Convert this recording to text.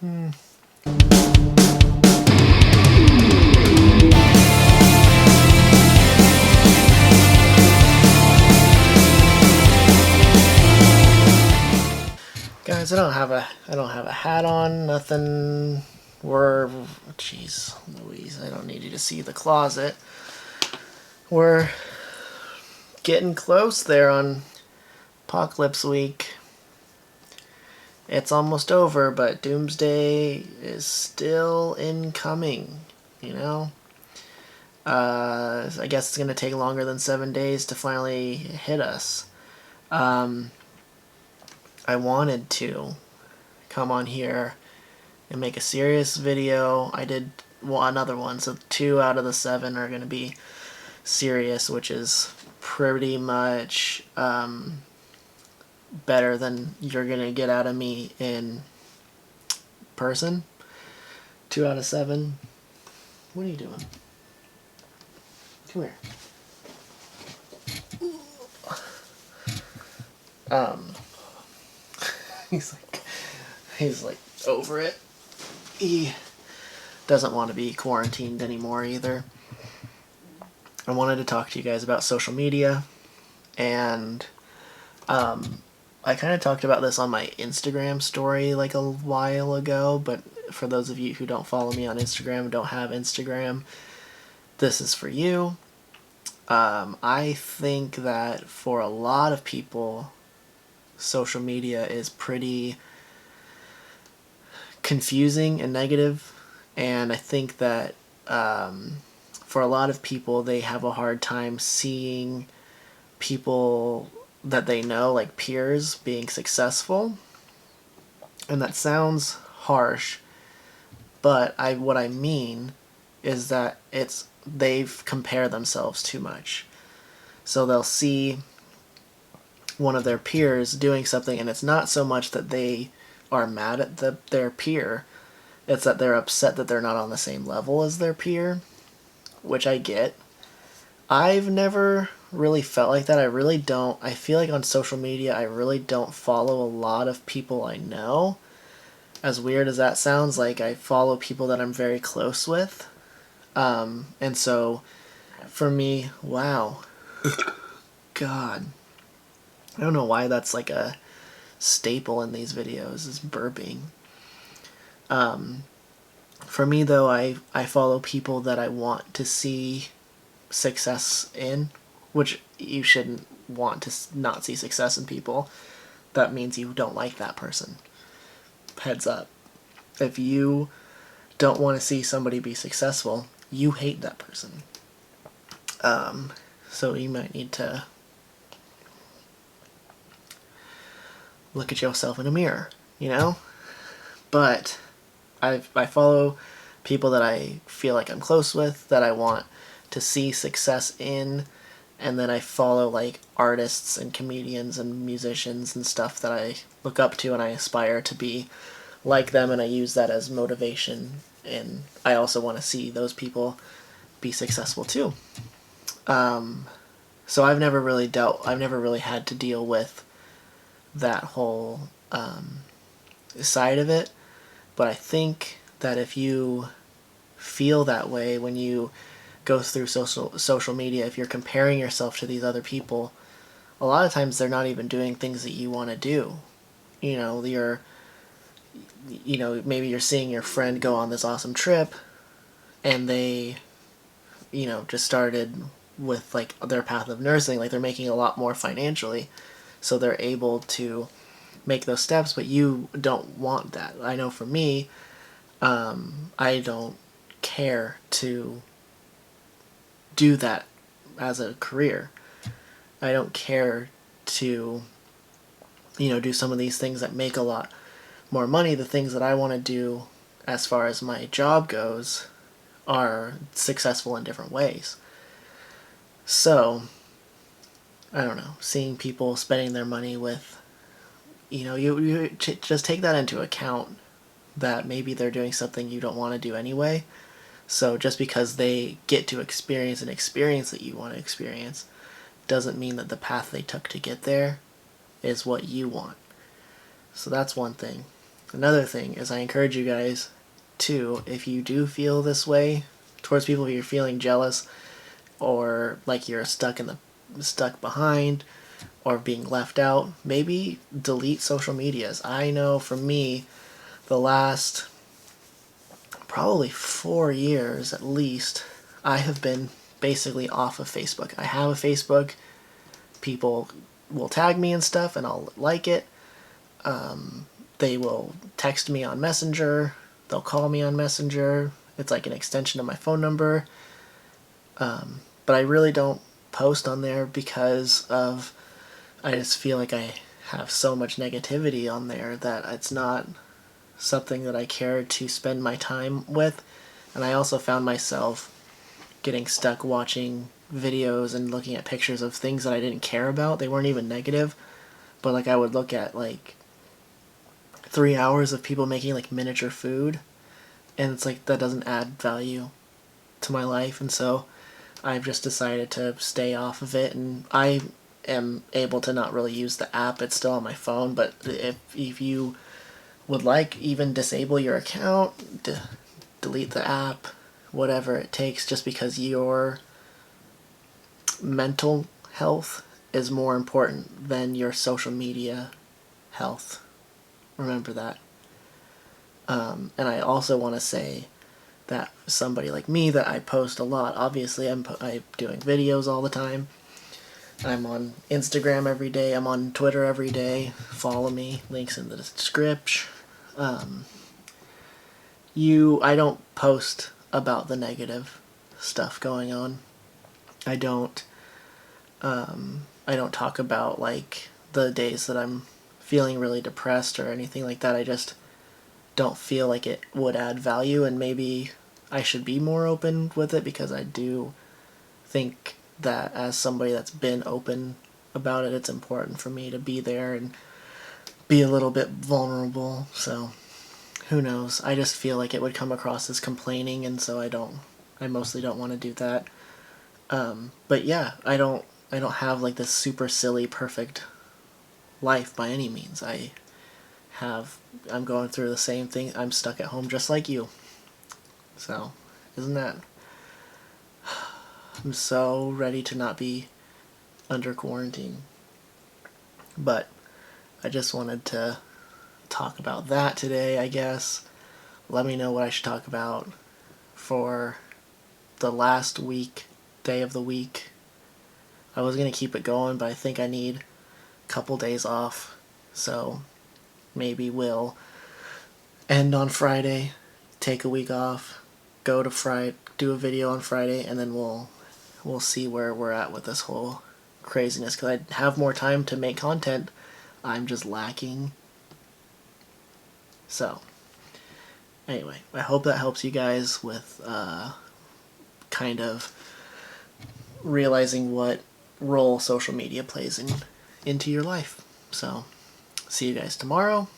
Guys, I don't have a hat on, nothing. Jeez Louise, I don't need you to see the closet. We're getting close there on Apocalypse Week. It's almost over, but Doomsday is still incoming, you know? I guess it's going to take longer than 7 days to finally hit us. I wanted to come on here and make a serious video. I did another one, so 2 out of the 7 are going to be serious, which is pretty much better than you're going to get out of me in person. 2 out of 7. What are you doing? Come here. He's like over it. He doesn't want to be quarantined anymore either. I wanted to talk to you guys about social media, and I kind of talked about this on my Instagram story like a while ago, but for those of you who don't follow me on Instagram, don't have Instagram, this is for you. I think that for a lot of people, social media is pretty confusing and negative, and I think that for a lot of people, they have a hard time seeing people that they know, like peers, being successful. And that sounds harsh, but what I mean is that they compare themselves too much. So they'll see one of their peers doing something, and it's not so much that they are mad at their peer, it's that they're upset that they're not on the same level as their peer, which I get. I've never really felt like that. I really don't. I feel like on social media, I really don't follow a lot of people I know. As weird as that sounds, like I follow people that I'm very close with. And so for me, wow. God. I don't know why that's like a staple in these videos, is burping. For me though, I follow people that I want to see success in, which you shouldn't want to not see success in people. That means you don't like that person. Heads up. If you don't want to see somebody be successful, you hate that person. So you might need to look at yourself in a mirror, you know? But I follow people that I feel like I'm close with, that I want to see success in, and then I follow like artists and comedians and musicians and stuff that I look up to and I aspire to be like them, and I use that as motivation, and I also want to see those people be successful too. So I've never really had to deal with that whole side of it, but I think that if you feel that way when you go through social media, if you're comparing yourself to these other people, a lot of times they're not even doing things that you want to do. Maybe you're seeing your friend go on this awesome trip, and they, just started with like their path of nursing, like they're making a lot more financially, so they're able to make those steps, but you don't want that. I know for me, I don't care to do that as a career. I don't care to, do some of these things that make a lot more money. The things that I want to do as far as my job goes are successful in different ways. So, I don't know, seeing people spending their money with, you just take that into account, that maybe they're doing something you don't want to do anyway. So just because they get to experience an experience that you want to experience doesn't mean that the path they took to get there is what you want. So that's one thing. another thing is I encourage you guys to, if you do feel this way towards people, if you're feeling jealous or like you're stuck behind or being left out, maybe delete social medias. I know for me, the last probably 4 years at least, I have been basically off of Facebook. I have a Facebook. People will tag me and stuff, and I'll like it. They will text me on Messenger. They'll call me on Messenger. It's like an extension of my phone number. But I really don't post on there because of, I just feel like I have so much negativity on there that it's not something that I care to spend my time with. And I also found myself getting stuck watching videos and looking at pictures of things that I didn't care about. They weren't even negative, but like I would look at like 3 hours of people making like miniature food, and it's like that doesn't add value to my life. And so I've just decided to stay off of it, and I am able to not really use the app. It's still on my phone, but if you would like, even disable your account, delete the app, whatever it takes, just because your mental health is more important than your social media health. Remember that. And I also want to say that somebody like me, that I post a lot. Obviously, I'm doing videos all the time. I'm on Instagram every day. I'm on Twitter every day. Follow me. Links in the description. I don't post about the negative stuff going on. I don't talk about like the days that I'm feeling really depressed or anything like that. I just don't feel like it would add value, and maybe I should be more open with it, because I do think that as somebody that's been open about it, it's important for me to be there and be a little bit vulnerable. So who knows? I just feel like it would come across as complaining, and so I mostly don't want to do that. But yeah, I don't have like this super silly perfect life by any means. I'm going through the same thing. I'm stuck at home just like you. So, isn't that... I'm so ready to not be under quarantine. But I just wanted to talk about that today, I guess. Let me know what I should talk about for the last day of the week. I was going to keep it going, but I think I need a couple days off. So maybe we'll end on Friday, take a week off, go to Friday, do a video on Friday, and then we'll see where we're at with this whole craziness, because I have more time to make content. I'm just lacking. So anyway, I hope that helps you guys with kind of realizing what role social media plays into your life. So see you guys tomorrow.